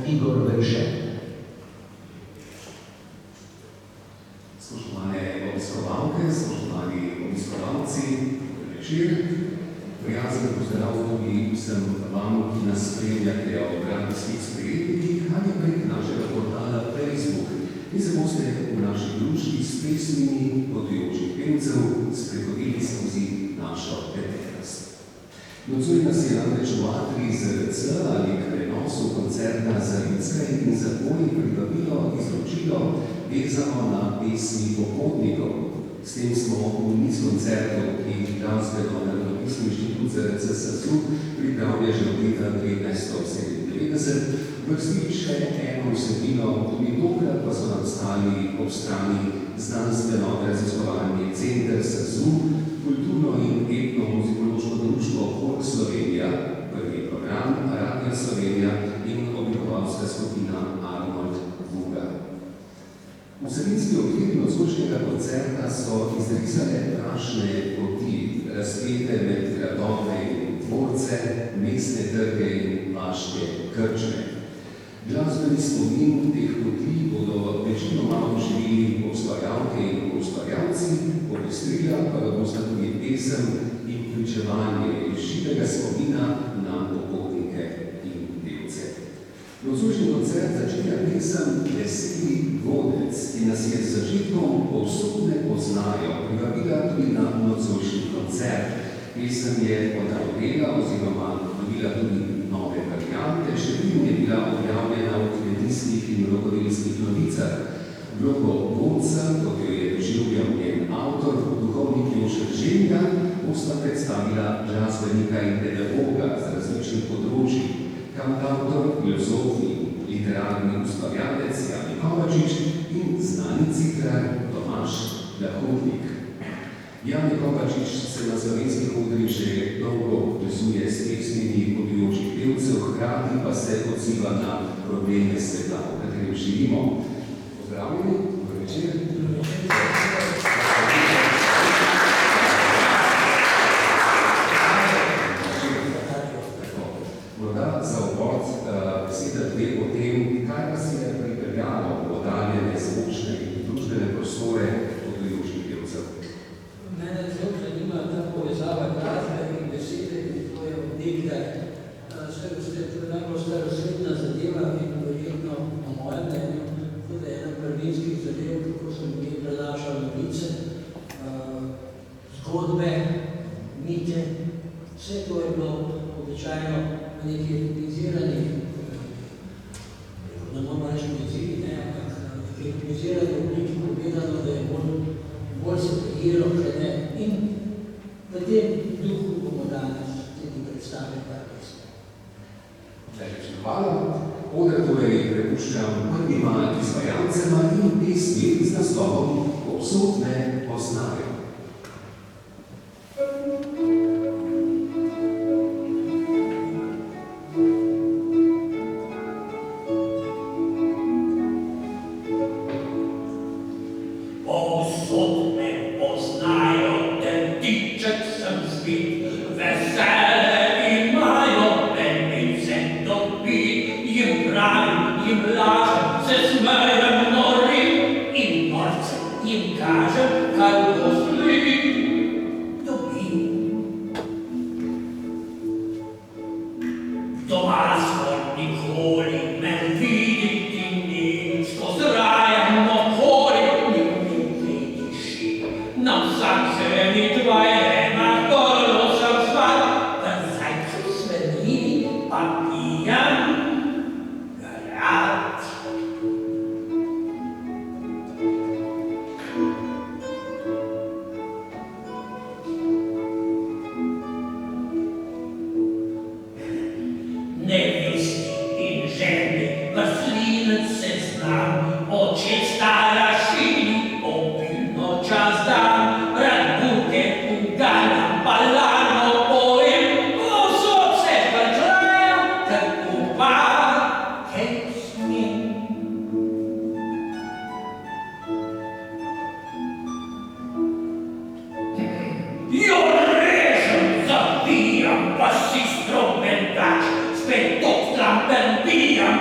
Igor Veršek. Spoštovane obiskovalke, spoštovani obiskovalci, večer. Prijazen pozdrav tudi vsem vam, ki nas spremljate ob radijskih sprejetnikih ali prek našega portala Facebook in se boste v naši družbi s pesmimi potujočih pevcev sprehodili skozi našo preteklost. Nocoj nas je namreč v atriji ZRC ali k prenosu koncerta Zarickaj in Zakoni privabilo izročilo vezano na pesmi popotnikov. S tem smo v niz koncertov, ki jih Glasbeno-narodnopisni inštitut ZRC SAZU pripravlja že od leta 1997, vrstili še eno vsebino, tudi tokrat pa so nam stali ob strani znanstveno-raziskovalni center SAZU, kulturno in etno-muzikološko društvo Folk Slovenija, prvi program Radio Slovenija in oblikovalska skupina Arnold Vuga. Vsebinski okvir nocojšnjega koncerta so izrisane prašne poti, razpete med gradove in dvorce, mestne trge in vaške krčme. Glasbeni spomin teh poti bodo večinoma oživili ustvarjalke in ustvarjalci, popestrila pa ga bosta tudi pesem in vključevanje živega spomina na popotnike in pevce. Nocojšnji koncert začenja pesem Veseli vodec, ki nas je z zažitkom povsod ne poznajo, privabila tudi na nocojšnji koncert. Pesem je odrodela oziroma dobila tudi nove variante, številno je bila objavljena v kmetijskih in rokodelskih novicah. Vlogo vodca, kot jo je doživljal njen avtor, duhovnik Jože Ženga, bosta predstavila glasbenika in pedagoga z različnih področij, kantavtor, filozof in literarni ustvarjalec Jani Kovačič in znani cifrar Tomaž Lahotnik. Jani Kovačič se na slovenskih odrih že dolgo povezuje s pesmimi potujočih pevcev, hkrati pa se odziva na probleme sveta, v katerem živimo. Pozdravljeni, dober večer. Morda za uvod beseda dve o tem, kaj vas je pripeljalo v oddaljene zvočne in družbene prostore potujočih pevcev. Mene zelo zanima ta povezava glasbe in besede, in to je od nekdaj. To je najbolj starosvetna zadeva in verjetno, po mojem mnenju, tudi ena prvinskih zadev, kako sem mi prenašal novice, zgodbe, mite, vse to je bilo običajno v nekih etniziranih, ne moramo reči poeziji, ampak v etniziranih obliki povedano, da je bolj se prijelo, kaj ne. In v tem duhu bomo danes tudi predstavili ta pesem. Najlepša hvala. Oder torej prepuščam prvima izvajalcema in pesmi z naslovom Povsod me poznajo. Spet tot trampen bijam,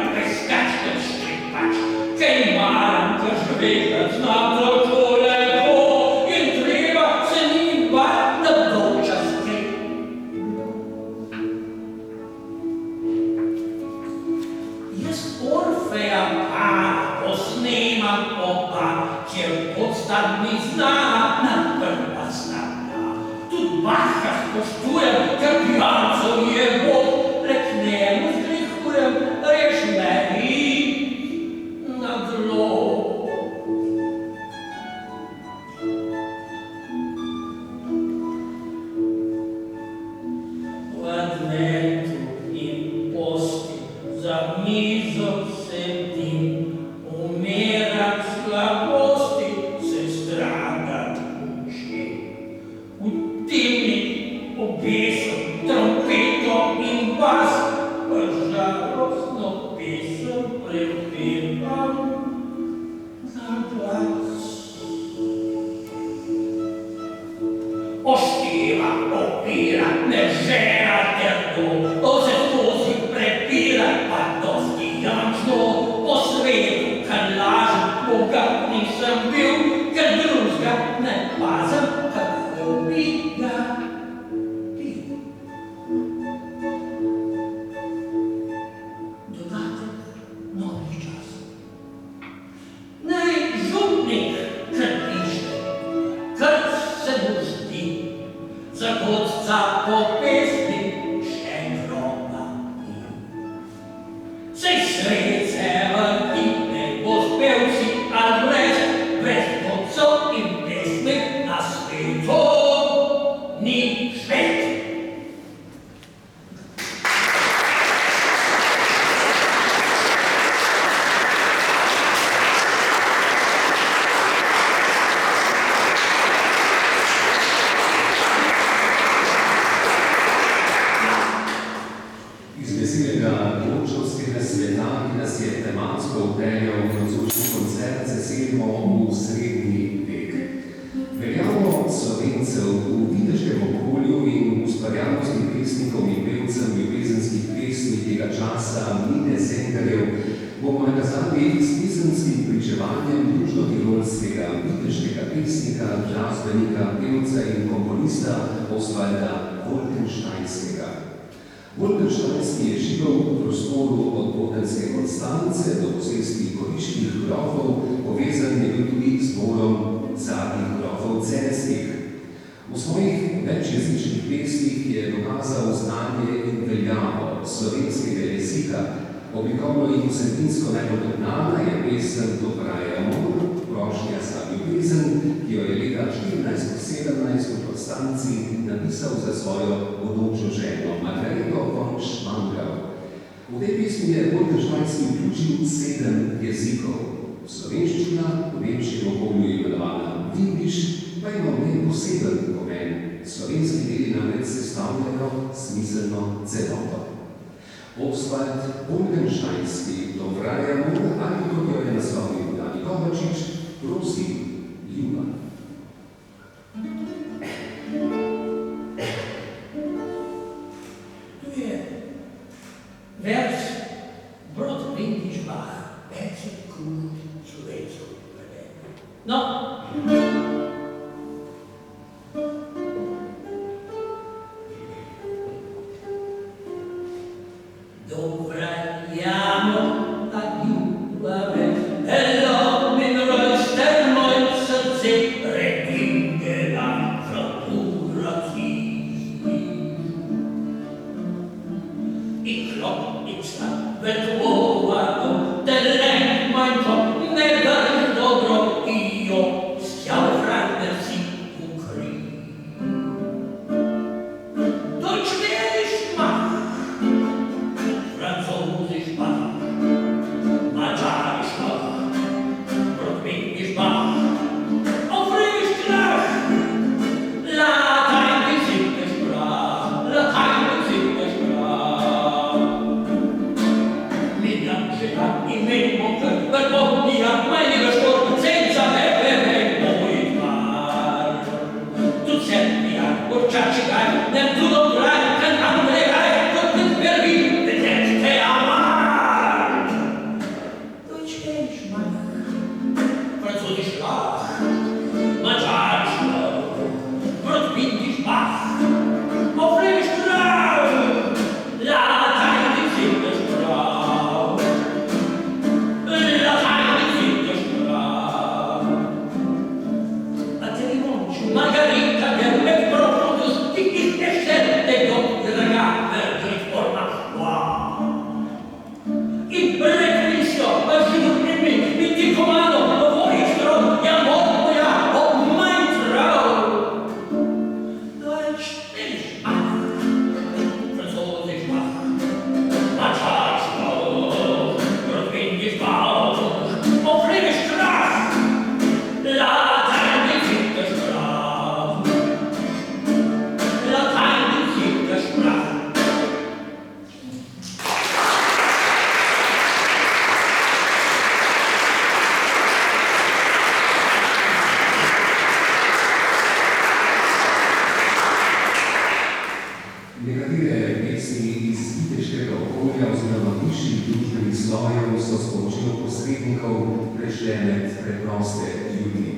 slojev so s pomočjo posrednikov prešle med preproste ljudi.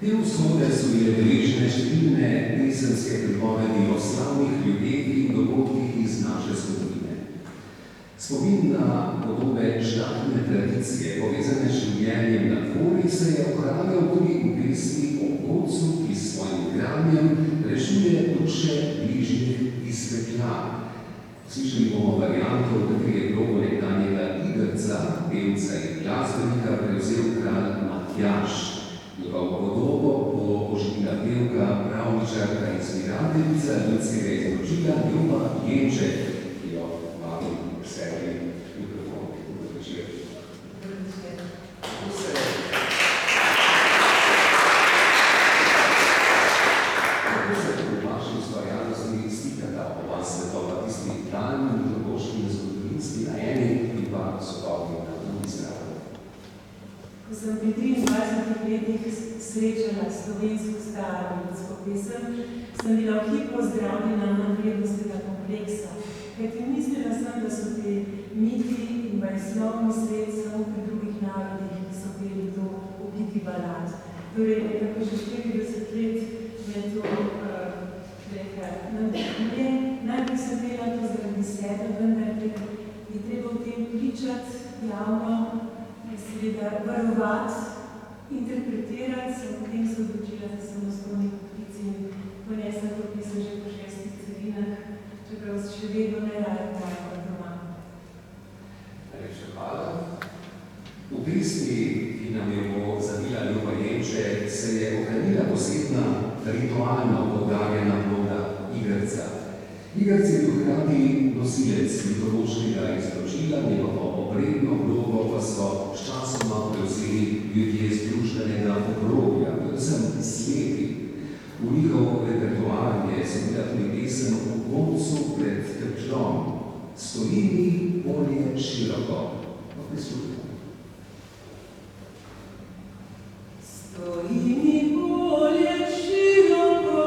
Te vzhode so bile deležne številne pesemske pripovedi o slavnih ljudeh in dogodkih iz naše zgodovine. Spomin na podobe žlahtne tradicije, povezane s življenjem na dvori, se je ohranjal tudi v pesmi o godcu, ki s svojim granjem rešuje duše bližnjih iz pekla. Slišali bomo varianto, v kateri je vlogo nekdanjega igrca, pevca in glasbenika prevzel kralj Matjaž. Njegov podobo bo oživila pevka, pravničarka in zbirateljica ljudskega izročila Ljuba Jenček, ki jo vabim k sebi mikrofon. Dober večer. Kako se v vaši ustvarjalnosti stikata oba svetova, tisti daljni mitološki in zgodovinski na eni in pa sodobni na drugi strani? Ko sem pri 23 letih srečala slovensko staro ljudsko pesem, sem bila v hip pozdravljena na vrednostnega kompleksa, kajti mislila sem, da so ti miti in bajslovni svet samo pri drugih narodih, ki so peli to obliki balad. Torej, nekako že 40 let me to navdihnuje. Najprej sem pela to zaradi sebe, vendar je treba v tem pričati javno, seveda varovati, interpretirati, sem potem se odločila za samostojni poklic in ponesla to pisem že po 6 celinah, čeprav še vedno ne raje tako doma. Najlepša hvala. V pesmi, ki nam jo bo zavila Ljuba Jenček, se je ohranila posebna ritualno poudarjena vloga igrca. Igrc je bil hkrati nosilec mitološkega izročila, njegovo obredno vlogo pa so sčasoma prevzeli ljudje iz družbenega obrobja, predvsem slepi. V njihov repertoar je seveda tudi pesem o godcu pred peklom. Stoji mi polje široko. Pa prisluhnimo. Stoji mi polje široko,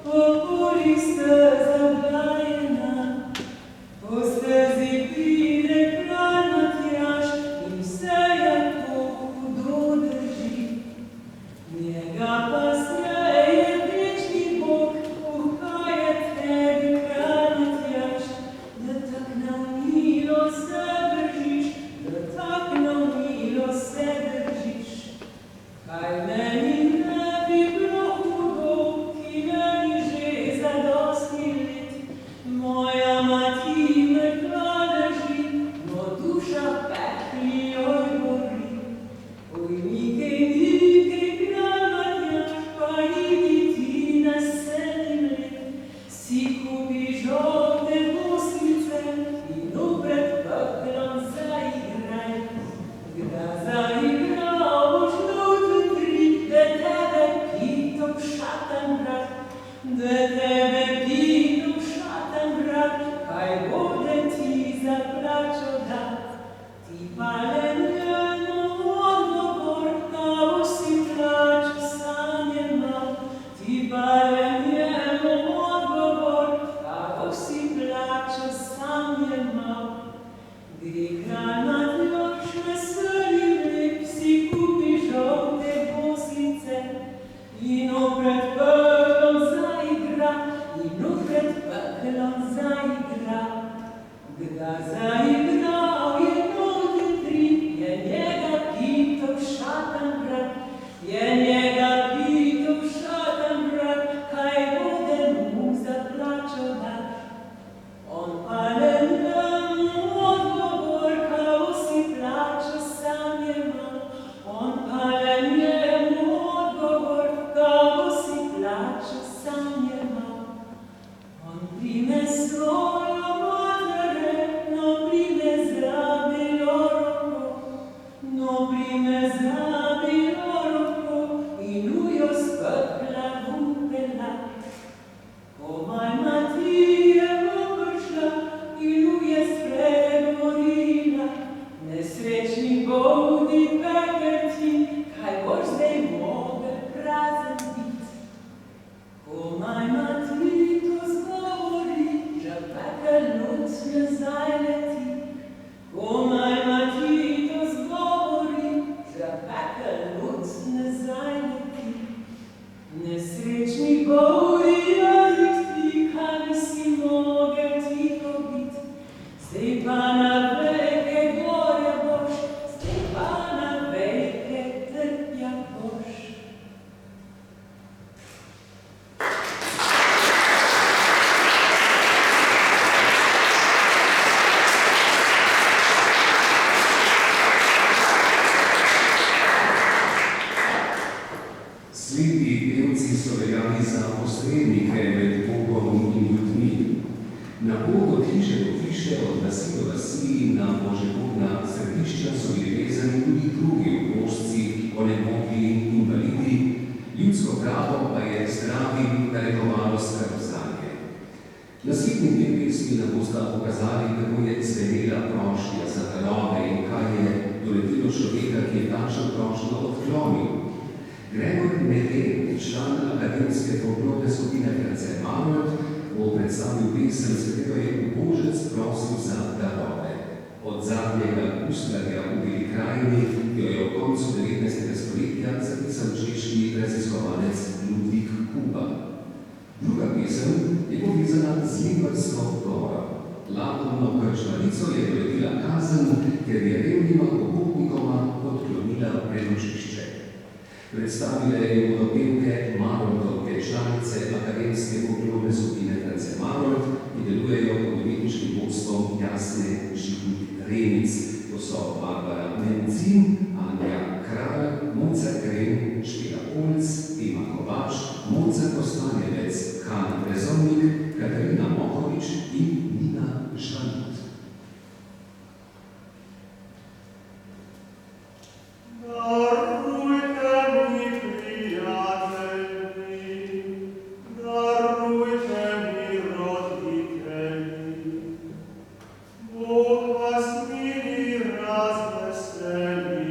okoli steza blajena, po stezi pride kralj Matjaž in vse je to hudo drži. Njega pa sreje večni Bog, kaj je tebi kralj Matjaž, da tak na milo se držiš, da tak na milo se držiš. Kaj meni ne bi bilo hudo, ki meni že zadosti let, moja mati mrtva leži, no duša pekli joj gori. Oj, nikej, kralj Matjaž, pa idi ti na 7 let, si kupi žolte gosnice in upred peklom zaigraj. Kda zaigral boš da tebe pitom šatan brat, da tebe pitom šatan brat, kaj bode ti zaplačo da. Ti pa le njeno odgovor, kao si plačo sam je mal. Ti pa le njeno odgovor, kao si plačo sam je mal. Gre kralj Matjaž veseli lep, si kupi žolte gosnice in opred peklom zaigra, in opred peklom zaigra. Kda zaigral je noge 3, je njega pitom šatan brat, je njega pitom šatan brat, kaj bode mu zaplačo dat. On pa le njemu odgovor, kao si plačo sam je mal. On pa le njemu odgovor, kao si plačo sam je mal. On prime svojo matere, no prime za belo roko, no prime za belo roko in ujo s pekla vupela. Komaj mati je prišla in uje spregovorila, nesrečni bolni pekelci, kaj boš zdaj mogel prazen bit. Komaj mati to zgovori, že pekel luc nazaj leti, komaj za posrednike med Bogom in ljudmi. Na pot od hiše do hiše, od vasi do vasi, na božebogna središča so bili vezani tudi drugi obmožci, onemogli in invalidi, ljudsko pravo pa je zdravi narekovalo skrbostanje. Naslednji dve pesmi nam bosta pokazali, kako je zvenela prošnja za darove in kaj je doletelo človeka, ki je takšno prošnjo odklonil. Gregor Meden, član akademske folklorne skupine France Marold, bo predstavil pesem, s katero je ubožec prosil za darove. Od zadnjega guslarja v Beli krajini, ki jo je v koncu 19. stoletja zapisal češki raziskovalec Ludvik Kuba. Druga pesem je povezana z Limbersko goro. Lakomno krčmarico je doletela kazen, ker je revnima popotnikoma odklonila prenočišče. Predstavile je bodo pevke Maroldove članice akademske folklorne skupine France Marold, ki delujejo pod umetniškim vodstvom Jasne Žigut Remic. To so Barbara Menzin, Anja Kralj, Monca Kren, Špela Olc, Ema Kovač, Monca Kostanjevec, Hanna Brezovnik, Katarina Mohovič in Nina Žalut. Bog vas mili razveseli,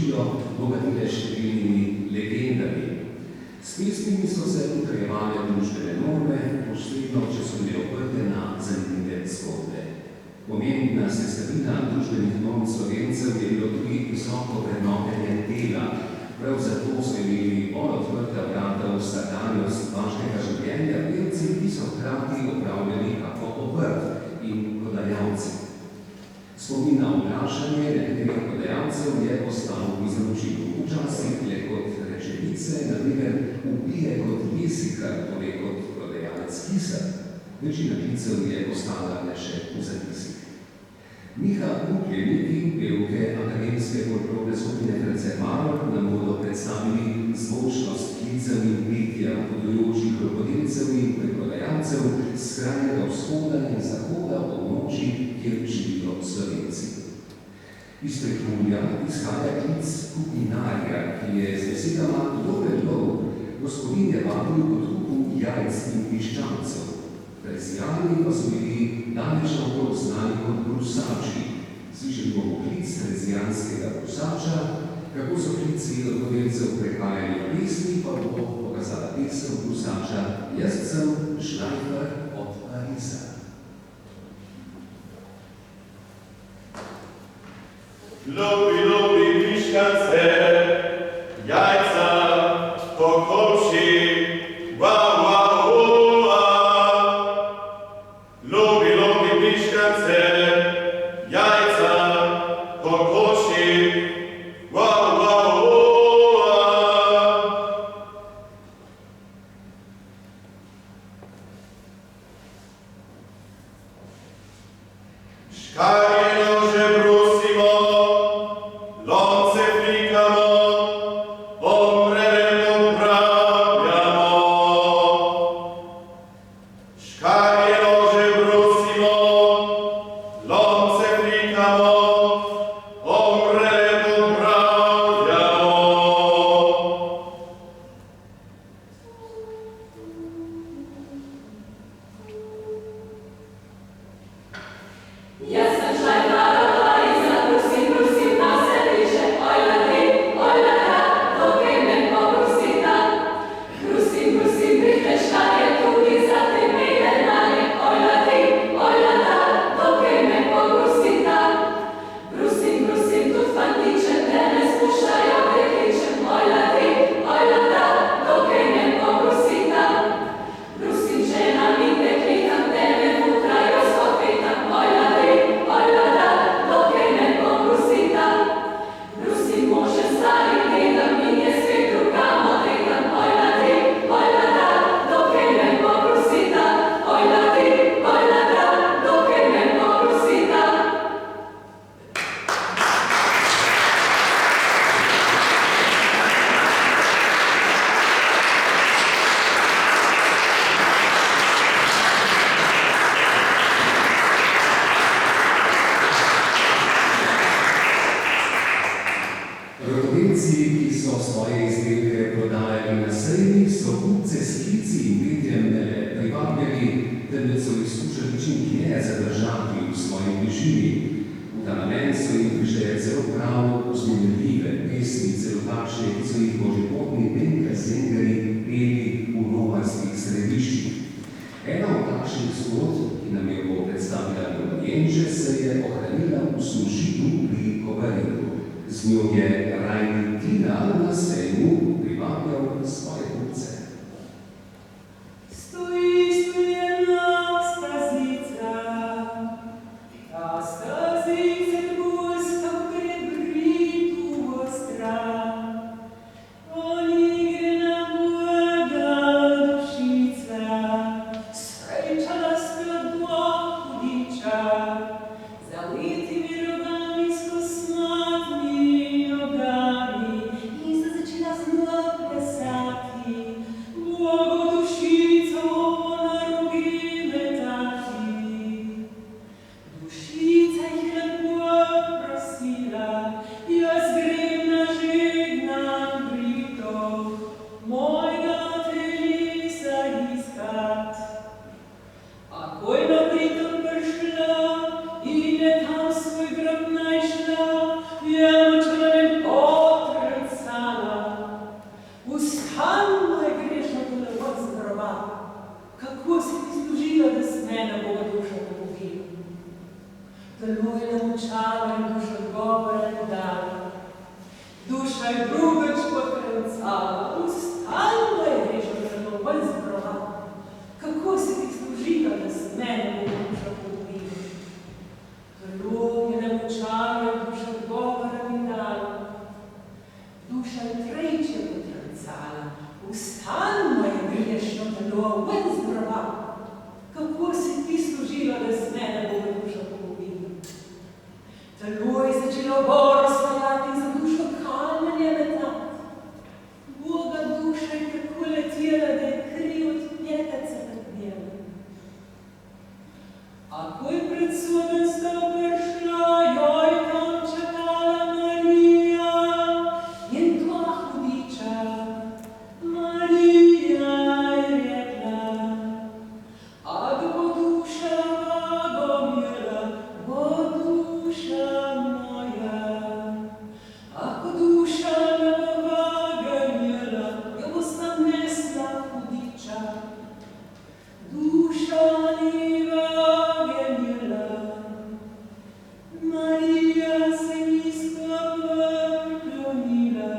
sporočilo bogatile številnimi legendami. S pesmimi so se utrjevale družbene norme, posledno, če so bile oprte na zanimive zgodbe. Pomembna sestavina družbenih norm Slovencev je bilo tudi visoko vrednotenje dela. Prav zato so imeli bolj odprta vrata v vsakdanjost vaškega življenja pevci, ki so hkrati opravljali kako obrt in prodajalci. Spomin na vprašanje nekaterih prodajalcev je postal izročil. Včasih le kot rečenice, na primer ubije kot jesikar, torej kot prodajalec kisa. Večina klicev je ostala le še v zapisih. Miha Ukljeniki, pevke akademske folklorne skupine Fercemarov, nam bodo predstavili zvočnost klicev in petja podujočih rokodelcev in preprodajalcev z skrajnega vzhoda in zahoda območij, kjer živijo Slovenci. Iz Prekmurja izhaja klic kupinarja, ki je z besedama dober lov gospodinje vabil kot kupu jajc in piščancev. Prezijani pa so bili danes okrog znani kot brusači. Slišali bomo klic prezijanskega brusača, kako so klici rokodelcev prehajali v pesmi, pa bo pokazala pesem brusača Jaz sem Šlajfer od Pariza. Lobi, lobi, piškance, jajca, kokoši, wow, wow, lobi, lobi, piškance, jajca, kokoši, wow, wow, škarje nože brusimo, lonce flikamo, omrele popravljamo. Škarje nože brusimo, lonce flikamo, omrele popravljamo. Jaz sem Šlajfer od Pariza, brusim, brusim, pa se bliže, ojla ti, ojla ta, dokaj me pobrusita. Brusim, brusim, pride škarje tudi za te mele denarje, ojla ti, ojla ta, dokaj me pobrusita. Brusim, brusim, tudi fantiče, te ne spuščajo, prekličem, ojla ti, ojla ta, dokaj me pobrusita. Brusim ženam in deklitam, te me futrajo s kopetam, ojla ti, ojla ta, dokaj me pobrusita. Brusim može starim dedam in je svet drugam odredam, ojla ti, ojla ta, dokaj me pobrusita. Ojla ti, ojla ta, dokaj me pobrusita. Rokodelci, ki so svoje izdelke prodajali na sejmih, so kupce s klici in petjem ne le privabljali, temveč so jih skušali čim dlje zadržati v svoji bližini. V ta namen so jim prišle celo prav vznemirljive pesmi, celo takšne, ki so jih božepotni Benka-Zengari peli v romarskih središčih. Ena od takšnih zgodb, ki nam jo bo predstavila Ljubljenče, se je ohranila v Snužidu pri Kobaredu. Z njo je Rajni Tina na sejmu privabljal svoje kupce. Stoji stojena stazica, ta stazica tvoska prebritu ostra. Oni gre na blaga dušica, srečala sta dva hudiča, zalitimi rogami s kosmatmi nogami in sta začela znova plesati. duša je drugač potenciala, stalno je režo zelo ven zbrala. Kako si ti služila, da se mene bo duša pobila? Telo je nemočalo, duša odgovora mi dala. Duša je trejče potenciala, stalno je grešno telo ven zbrala. Kako si ti služila, da se mene bo duša pobila? Telo je začelo boro stajati, za dušo kamenje metati. Boga duša je tako letela, da je kri od pjetaca nadnjela. A ko je pred sodem sta prišla, joj tam čakala Marija in dva hudiča. Marija je rekla, ak bo duša Bogomila, bo duša moja. Ako duša ne bo vaganjela, jo bosta nesla hudiča. Duša ni vaganjela, Marija se nizko poklonila,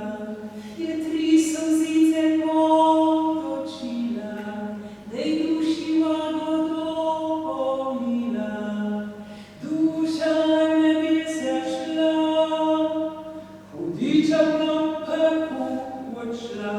je tri solzice potočila, da ji duši vago dopolnila. Duša nebesja šla, hudiča pa peku odšla.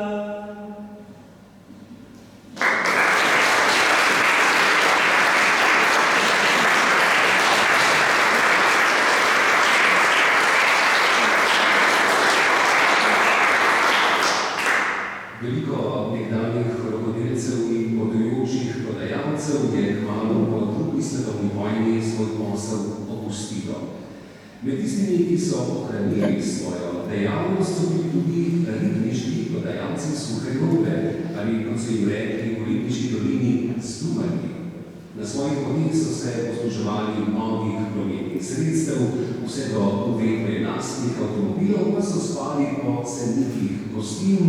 Veliko nekdanjih rokodelcev in potujočih prodajalcev je kmalu po drugi svetovni vojni svoj posel opustilo. Med tistimi, ki so ohranili svojo dejavnost, so bili tudi ribniški prodajalci suhe robe, ali kot so jim rekli v Ribniški dolini, stumarji. Na svojih poteh so se posluževali novih prometnih sredstev, vse do uvedbe lastnih avtomobilov pa so spali po cenikih gostin.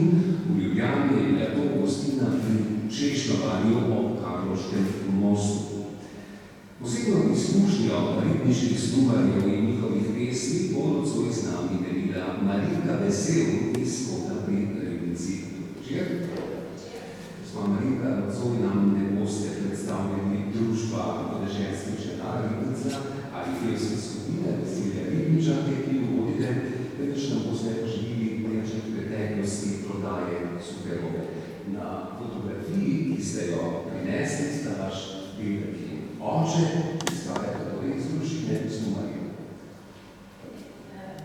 V Ljubljani je bila to gostina pri Češnovanju ob Karlovškem mostu. Posebno izkušnjo ribniških stumarjev in njihovih pesmi bo nocoj z nami delila Marinka Vesel iz Kota pri Ribnici. Gospa Marinka, nocoj nam ne boste predstavljeni družba podeželskih četar Ribnica ali pevske skupine Veselja Ribničanke, ki jo vodite, temveč nam boste poživili nekaj preteklosti prodaje suhe robe. Na fotografiji, ki ste jo prinesli, sta vaš dedek in oče, ki stavljate torej iz družine stumarjev.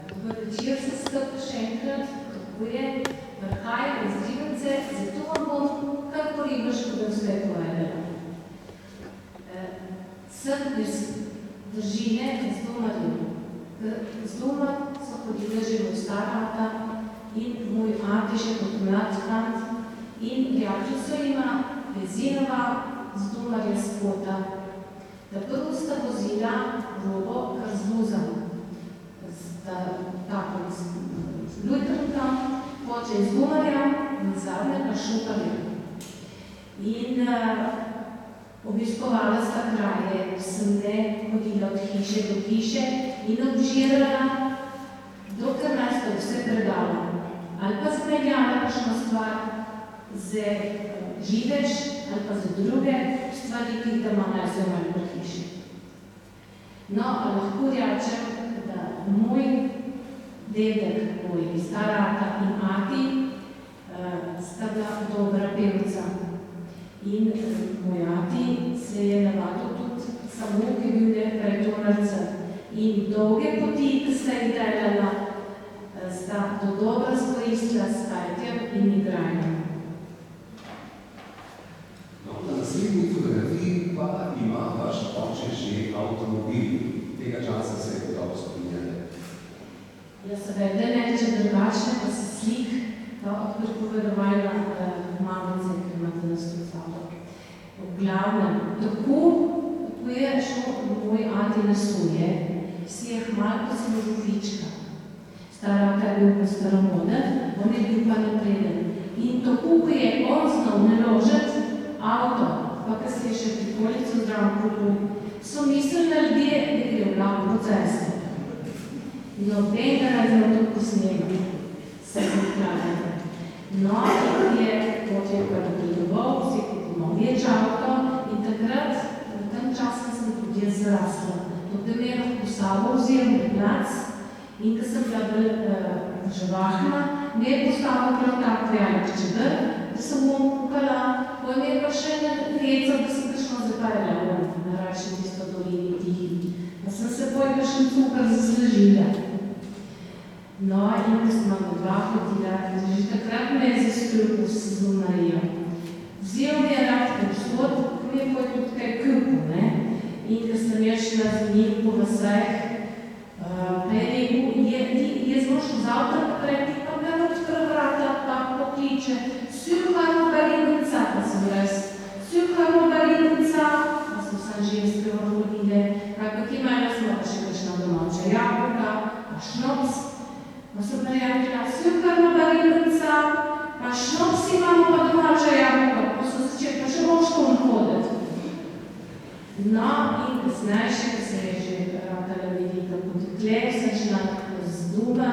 Dober večer se skupaj še enkrat, kako je, vrhaj iz Ribnice, zato vam bom kar po ribiško da vse povedala. Sem iz družine Zdomarjev. Zdumar so hodile že v Starata in moj ati še kot mlad fant in prijateljico ima Vezinova Zdumarja z Kota. Da prvo sta vozila robo kar z vozom. Tako z Lujtrnka, poče iz Zdumarja in zadnje pa Šukarja. In obiskovala sta kraje, sem ne hodila od hiše do hiše in obžirala, dokler nas to vse predala. Ali pa zamenjala kakšno stvar za živeč ali pa za druge stvari, ki jih doma ne vzemali po hiši. No, a lahko rečem, da moj dedek, moj starata in ati sta bila dobra pevca. In moj ati se je navadil tudi samo, ki bil nekaj tonarca. In dolge poti, ki sta jih delala, sta do dobro skoristila s pajtjem in igranjem. No, na naslednji fotografiji pa ima vaš oče že avtomobil. Tega časa se je gotovo spominjali. Ja, seveda ne, če drugačne pa se slik pripovedovanja mamice, ki imate nas tudi sabo. V glavnem, tako je šlo moj ati nasuje, si je hmal poslužil fička. Starata je bil pa staromoden, on je bil pa napreden. In tako, ko je on znal naložiti avto, pa ko se je še prikolico zdravo podružil, so mislili na ljudje, da gre v glavno po cestu. Nobenega razlog to posnema. Se No, in je potem pa napredoval, vsi kupimo več avto in takrat, v tem času sem tudi jaz zrasla. Tako da me je lahko sabo vzel na plac in ko sem bila bolj živahna, me je postavil prav tak velik čeber, da sem mu kukala, potem je pa še necal, da sem prišla zapajala na račun tisto dolini tihi. Pa sem se potem še cukor zaslužila. No, in ko sem na dva hodila, že takrat me je zastrupil s Zunarijo. Vzel mi je rad povsod, ko mi je potem tudi kaj kupu, ne? In ko sem jaz šla z njim po vaseh, je rekel, je zmošel z avta naprej, pa me odkr vrata, pa pokliče, Sjuhamo Barinica, pa sem res, Sjuhamo Barinica, pa sem sam ženske vrvodile, kako imela smo pa še kakšna domača jabolka, pa šnops, pa sem pa rekla, Sjuhamo Barinica, pa šnops imamo pa domača jabolka, pa sem začela pa še moškom hoditi. No, in kasneje še, ko se je že ratala velika potekle, sem šla z Duma,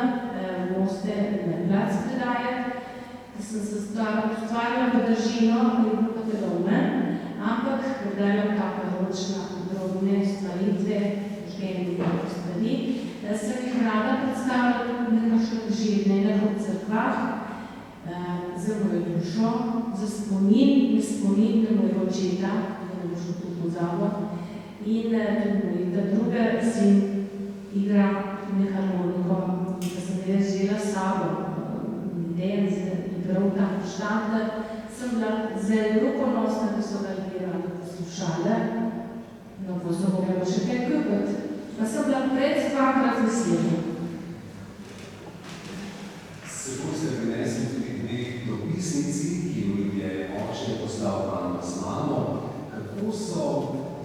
moste na plac predajati, ko sem se ustvarjala v držino, je bilo pa telovne, ampak predajala kakva ročna drobne stvaritve, žgeni stvari, sem jih rada predstavila tudi nekakšne življenja v crkvah, za mojo dušo, za spomin na mojega očeta, in tudi ta druga sin igra harmoniko, ki sem ga žela s sabo, Dejan igral tam štanter, sem bila zelo ponosna, da so ga ljudje radi poslušali, no pa so mogla še kaj kupiti, pa sem bila pred dvakrat vesela. Seboj ste prinesli tudi dve dopisnici, ki ju je oče poslal vam z mamo. Kako so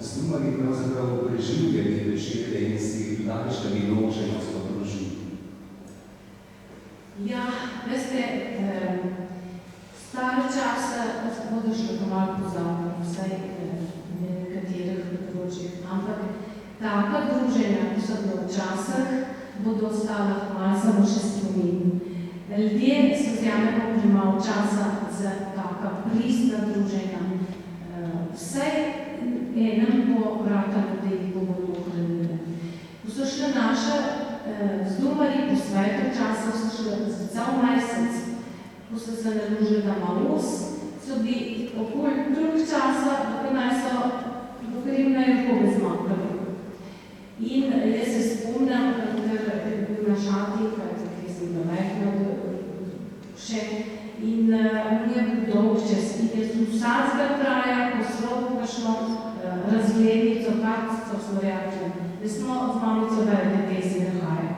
z Dumami pravzaprav preživljali večere in si daljšali ločenost v družini? Ja, veste, stare čase bodo šlo to malo pozavljati, vsaj na nekaterih področjih, ampak taka druženja, ko so bilo včasih, bodo ostala malo samo še spomin. Ljudje so vzamemo premalo časa za taka pristna druženja. Vsaj enem po vrata ljudi bomo ohranili. Ko so šle naše z Dumari po svetu časa, so šle za cel mesec, ko so se naložili na Maus, so bi okoli drugih časa, dokaj jim na Jehove zmakali. In jaz se spomnim, ker je bil na šati, kaj sem bila mehna še, in mi je bil dolg čez, in jaz vsakega kraja poslovo kakšno razglednico, kartico smo rekli, da smo z mamico vedeli, kaj se nahaja.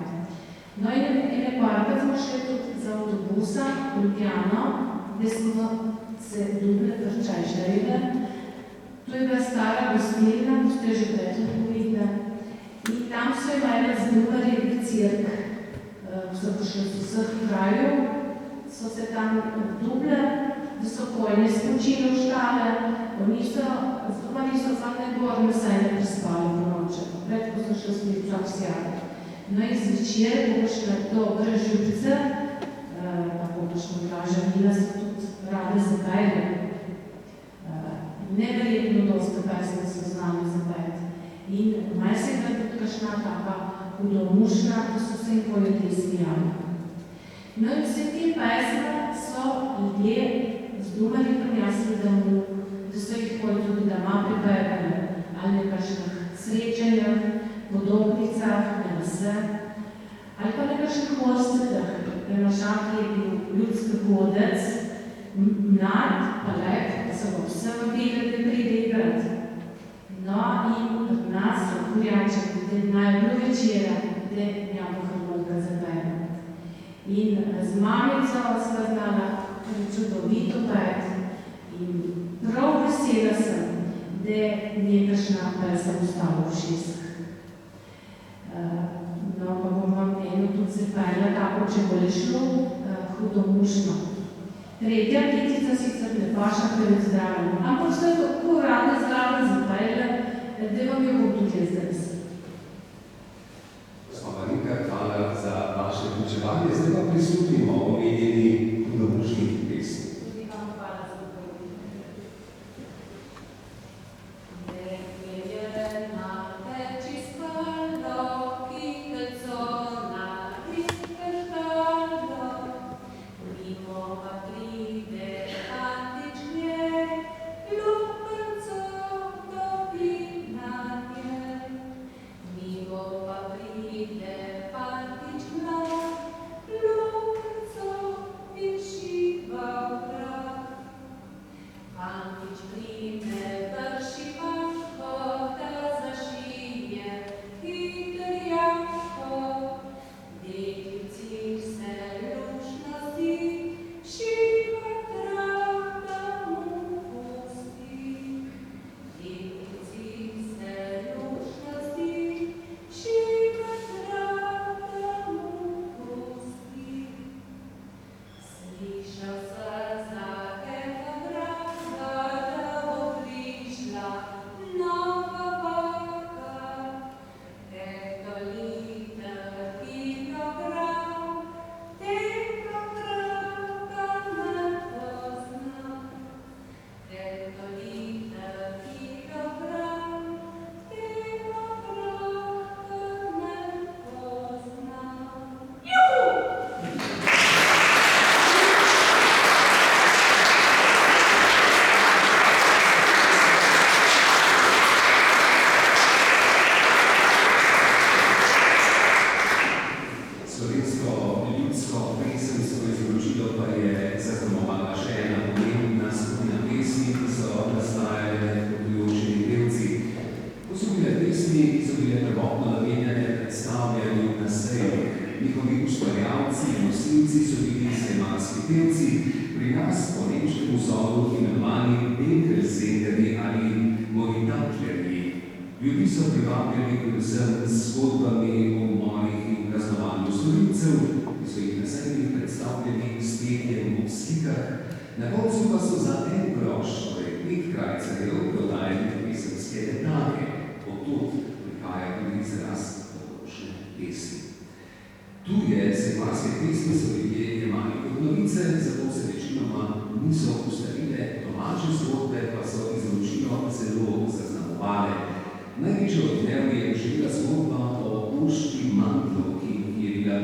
No in ene parkrat smo šli tudi za avtobusa v Ljubljano, da smo se duble prčaj želeli. To je bila stara gostilna, ko ste že predvideli, in tam so imeli z Dumarjevi cirk, so prišli z vseh krajev, so se tam duble, da so kojne spočili v štale, oni so sam negor mesaj ne prespali po noče, pred ko so šli spet vsak sjade. No in zvečer bomo šli do Breživce, pa bomo šli Draža Vila, so tudi rade zapajali. Neverjetno dosti pesmi so znali zapajati. In maj se je tudi kakšna taka hudomušna, ko so se jim pojedli smijali. No in vse te pesme so ljudje z Dumarji prinesli domov, da so jih potem tudi doma pripeljali, ali na kakšnih srečanjah, podobnicah, na vse, ali pa na kakšnih hostetah. Na Šaki je bil ljudski hodec, mlad, pa lep, da so ga vse vabili, da pride igrati. No in od nas, od Kurjača, da naj bilo večera, da njamo harmonika zapeva. In z mamico sva znala čudovito peti in prav vesela sem, da mi je kakšna pesem ostala v ušesih. No, pa bom vam eno tudi zapela, tako če bo le šlo, hudomušno. Tretja kitica sicer ne paša preveč zdravljeno, ampak vse tako rade zdrave zapele, da vam jo bom tudi jaz zares. Gospa Marinka, hvala za vaše vključevanje. Zdaj pa prisluhnimo omenjeni hudomušni germanski pevci, pri nas po nemškem vzoru imenovani Winkelsänger ali Moritatlerji. Ljudi so privabljeni predvsem s zgodbami o umorih in kaznovanju storilcev, ki so jih na sejmih predstavljeni s petjem v slikah. Na koncu pa so za en groš, torej 5 krajcarjev, prodajali pesemske letake. Odtud prihaja tudi izraz potrošne pesmi. Tuje segmarske pesmi so ljudje jemali kot novice, zato se večinoma niso ustavile, domače zgodbe pa so izročilo zelo zaznamovale. Največjo odmev je doživela zgodba o Urški Mandlovki, ki je bila 22.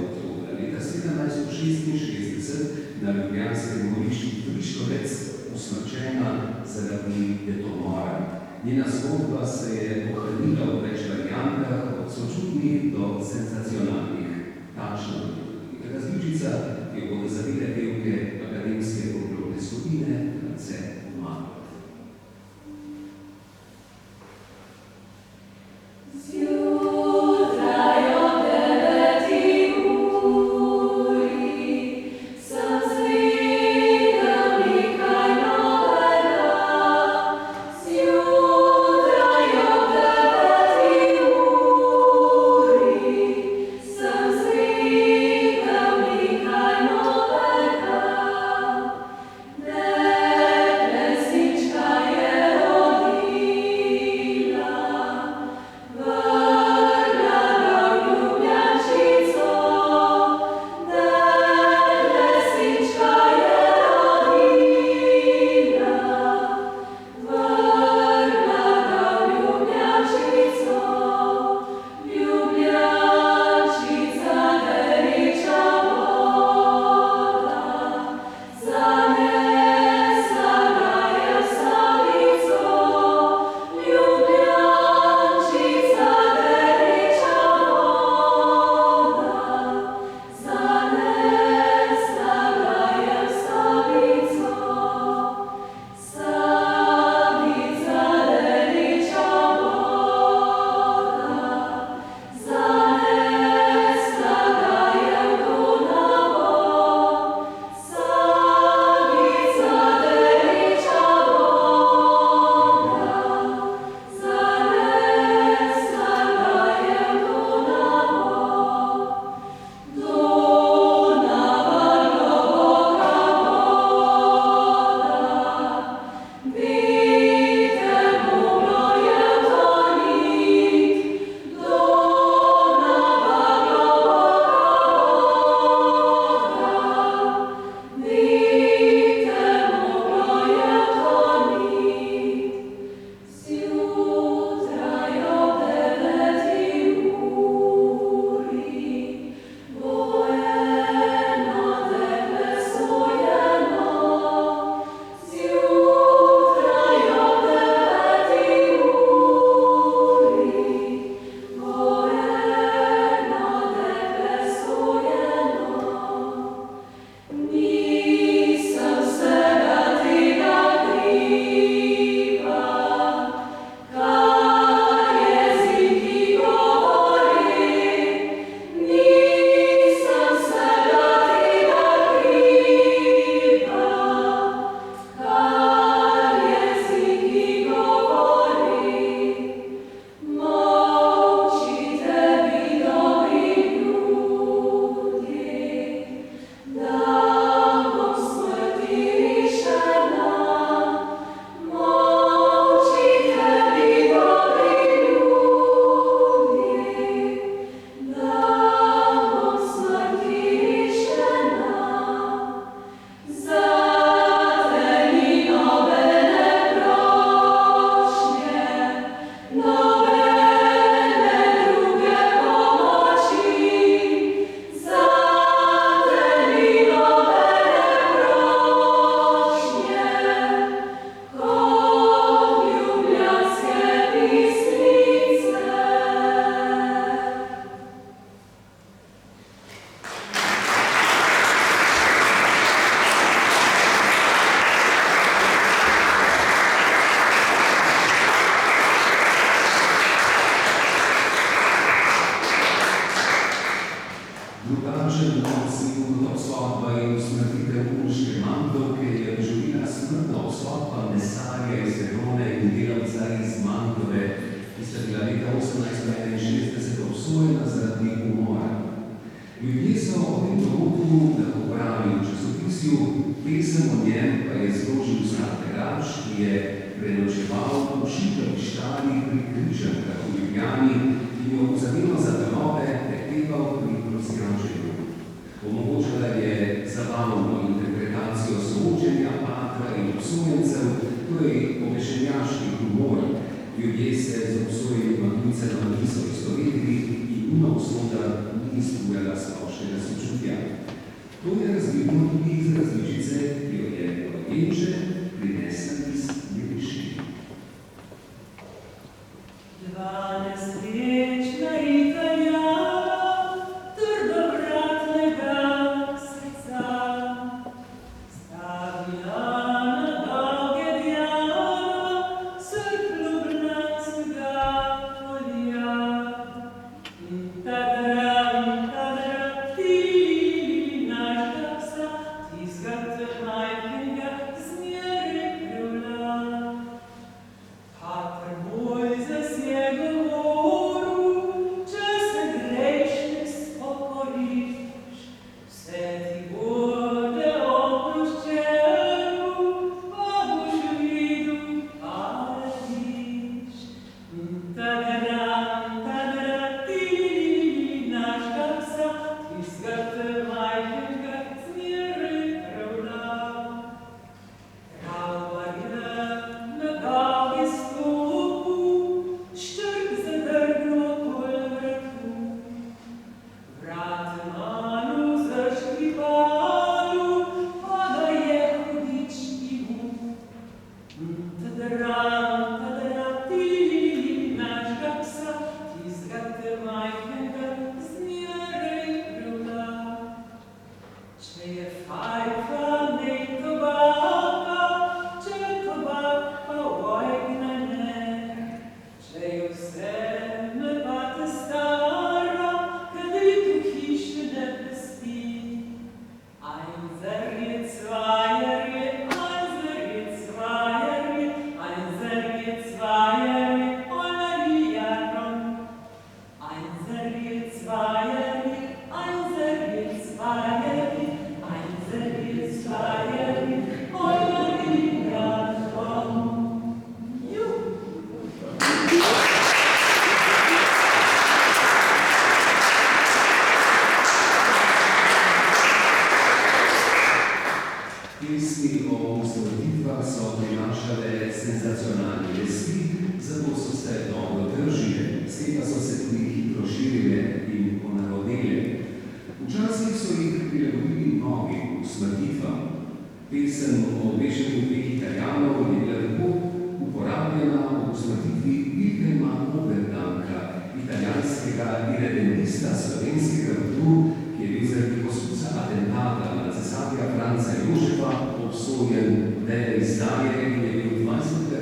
oktobra leta 1766 na ljubljanskem gorišču Friškovec usmrčena zaradi detomora. Njena zgodba se je ohranila v več variantah, od sočutnih do senzacionalnih. Takšna je različica, ki jo bodo zavile pevke akademske folklorne skupine France Umar. Let smrtna obsodba mesarja iz Verone in delavca iz Mantove, ki sta bila leta 1861 obsojena zaradi umora. Ljudje so o tem dogodku lahko brali v časopisju, pesem o njem pa je zložil Zlatko Rač, ki je prenočeval v Šikavi štali pri Križankah v Ljubljani in jo v zameno za darove prepeval pri prosjačenju. Omogočala je zabavno interpretacijo soočenja patra in obsojencev, torej obešenjaški humor. Ljudje se z obsojenima tujcema niso istovetili in njuna usoda ni izpujala splošnega sočutja. To je razvidno tudi iz različice, ki jo je Jenže prinesla iz Ljubljane. 12 večna Italijana, trdovratnega srca, stavila na dolge djava, srp ljubljanskega polja. In tadra, ti našega psa, tiskate majhnega zmeraj krvla. Pater moj zasje govoru, če se grešnik spokoriš, vse ti bude oproščeno, pa boš videl paradiž. Tadra, ti našega psa, tiskate majhnega zmeraj krvla. Trava je na dolgi stopu, štrk zadrgnil okoli vratu. Vrate manu zaškripalo, pa da je hudič imu. Tadra, ti našega psa, tiskate majhnega zmeraj krvla. Če je fajfa, nej tobaka, če je tobak, pa vojna ne. Če je vse, me pa te stara, kad li tu hiše ne pesti. Ein Serge, Zweierje, ein Serge, Zweierje, ein Serge, Zweierje, Olaliaron. Ein Serge, Zweierje, ein Serge, Zweierje, ein Serge, Zweierje, Olaliaron. Pesmi o ustvaritvah so prinašale senzacionalne vesti, zato so se dobro držile, s tem pa so se tudi hitro širile in ponarodele. Včasih so jih prilagodili novim usmrtitvam. Pesem o obešenju dveh Italijanov je bila tako uporabljena v usmrtitvi Wilhelma Oberdanka, italijanskega irredentista slovenskega rodu, ki je bil zaradi poskusa atentata na cesarja Franca Jožefa obsojen veleizdaje in je bil 20.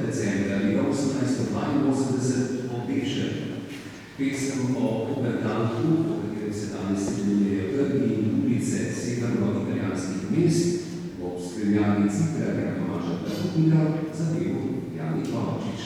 decembra 1882 obešen. Pesem o Oberdanku, po katerem se danes imenujejo trgi in ulice severno-italijanskih mest, ob spremljavi Ciprarja Tomaža Plahotnika zapeval Jani Kovačič.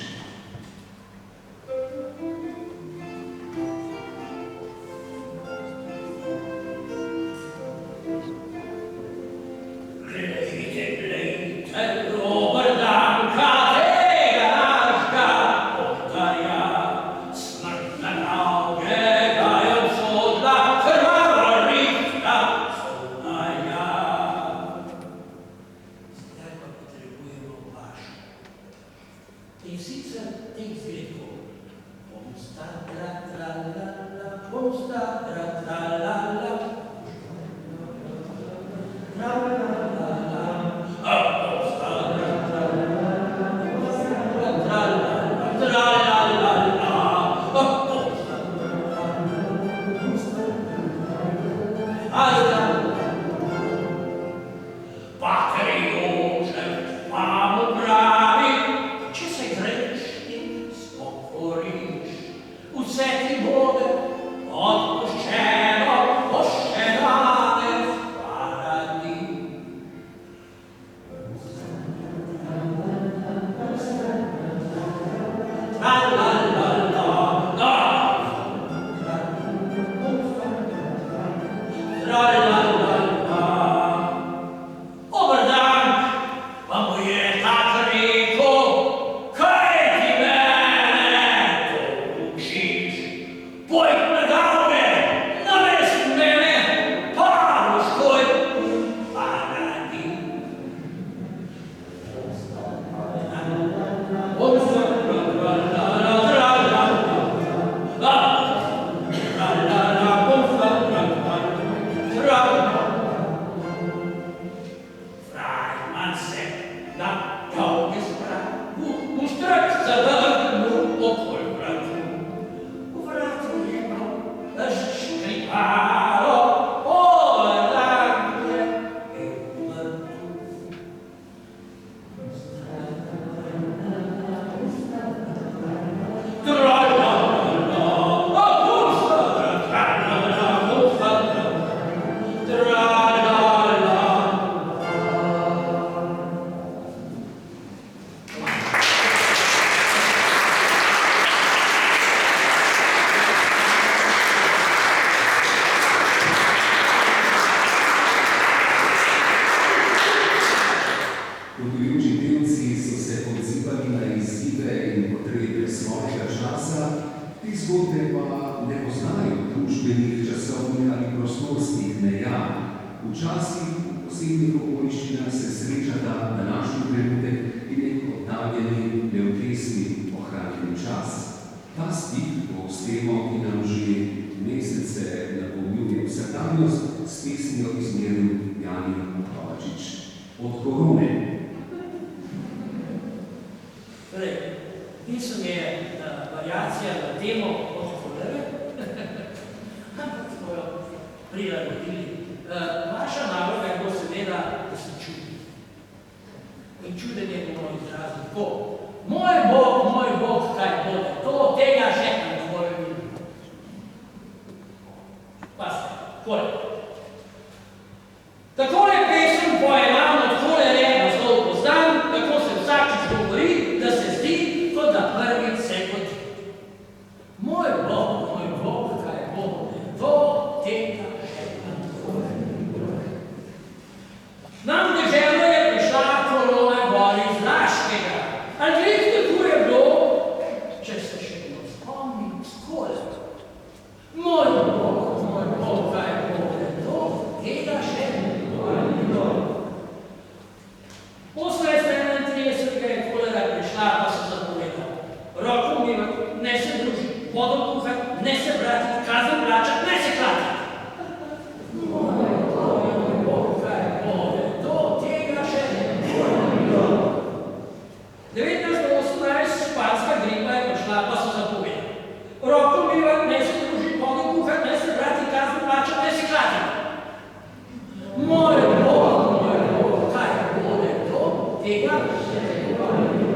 In sicer Včasih v posebnih okoliščinah se srečata današnji trenutek in nek oddaljeni, le v pesmi ohranjeni čas. Ta stik bo s temo, ki nam že mesece napolnjuje vsakdanjost, s pesmijo izmeril Jani Kovačič. Od korone. Torej, pisem je variacija na temo od kolere, ampak smo jo prilagodili. Vaša naloga je bo seveda, da se čudi. In čudenje bomo izrazili tako. Moj Bog, kaj bude, to tega še ne more videti. Pazite, takole. Takole pesem poenam od kolere naslov poznam, tako se vsakič govori, da se zdi, kot da prvič se godi. Moj Bog, kaj bude, to tega še ne more videti. Nam deželo je prišla korona gor iz Laškega. Ali glede, kako je bilo, če se še ne spomnim, skole. Moj Bog, kaj bude, to tega še ne more videti. 1831 je kolera prišla, pa so zapovedali. Roko umivati, ne se družiti, vodo kuhati, ne se brati, kazen plačati, ne se klatiti. Moj Bog, kaj bude, to tega še ne more videti. 1918 španska gripa je prišla, pa so zapovedali. Roko umivati, ne se družiti, vodo kuhati, ne se brati, kazen plačati, ne se klatiti. Moj Bog, kaj bude, to tega še ne more videti.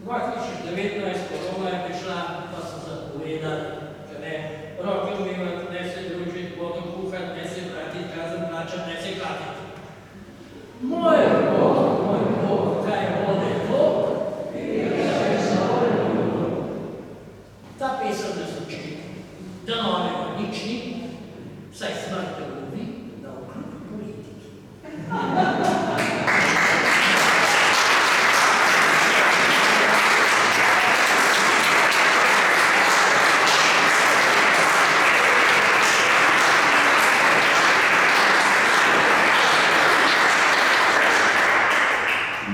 2019 korona je prišla, pa so zapovedali, ker ne, roke umivati, ne se družiti, vodo kuhati, ne se brati, kazen plačati, ne se klatiti. Moj Bog, kaj bude to? Ta pesem nas uči, da novega nič ni, saj smrt te lovi na okrog politiki.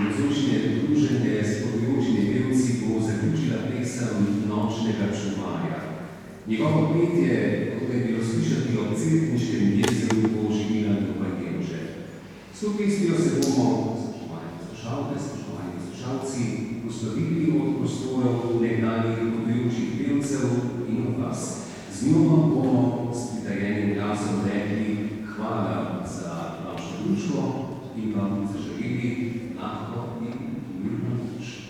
Navzočne druženje s potujočimi pevci bo zaključila pesem Nočnega čuvarja. Njegovo petje, kot je bilo slišati ob Cerkniškem jezeru, bo živela do Pajkevže. S to pesmijo se bomo, spoštovani poslušalke, spoštovani poslušalci, poslovili od prostorov nekdanjih potujočih pevcev in od vas. Z njo vam bomo s pritajenim glasom rekli hvala za vašo društvo in vam zaželeli lahko in mirno noč.